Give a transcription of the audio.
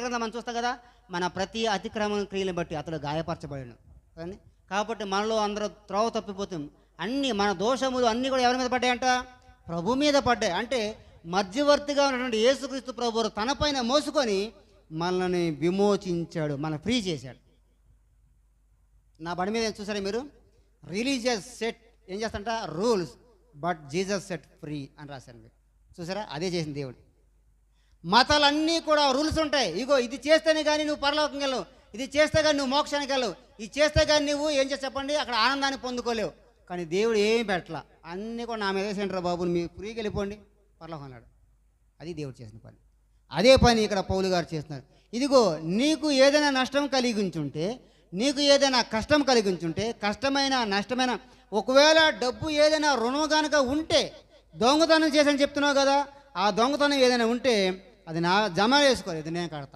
గ్రంథం మనం చూస్తాం కదా, మన ప్రతి అతిక్రమణ క్రియలను బట్టి అతడు గాయపరచబడిను కానీ. కాబట్టి మనలో అందరూ త్రోవ తప్పిపోతాం. అన్నీ మన దోషములు అన్నీ కూడా ఎవరి మీద పడ్డాయంట? ప్రభు మీద పడ్డాయి. అంటే మధ్యవర్తిగా ఉన్నటువంటి యేసుక్రీస్తు ప్రభు తన పైన మోసుకొని మనల్ని విమోచించాడు, మన ఫ్రీ చేశాడు. నా బండి మీద చూసారా మీరు? రిలీజియస్ సెట్ ఏం చేస్తంట? Rules, but Jesus set free అని రాశాను మీరు చూసారా? అదే చేసింది దేవుడు. మతాలన్నీ కూడా రూల్స్ ఉంటాయి. ఇగో ఇది చేస్తేనే కానీ నువ్వు పరలోకం వెళ్ళవు, ఇది చేస్తే కానీ నువ్వు మోక్షానికి వెళ్ళవు, ఇది చేస్తే కానీ నువ్వు ఏం చేసి చెప్పండి అక్కడ ఆనందాన్ని పొందుకోలేవు. కానీ దేవుడు ఏమి పెట్టలా, అన్నీ కూడా నా మీద సెంటర్ బాబు మీరు ఫ్రీకి వెళ్ళిపోండి పరలోకం అన్నాడు. అది దేవుడు చేసిన పని. అదే పని ఇక్కడ పౌలు గారు చేస్తున్నారు. ఇదిగో నీకు ఏదైనా నష్టం కలిగించుంటే, నీకు ఏదైనా కష్టం కలిగించుంటే, కష్టమైన నష్టమైన, ఒకవేళ డబ్బు ఏదైనా రుణం కనుక ఉంటే, దొంగతనం చేసని చెప్తున్నావు కదా, ఆ దొంగతనం ఏదైనా ఉంటే అది నా జమ వేసుకోలేదు, నేను కడతా.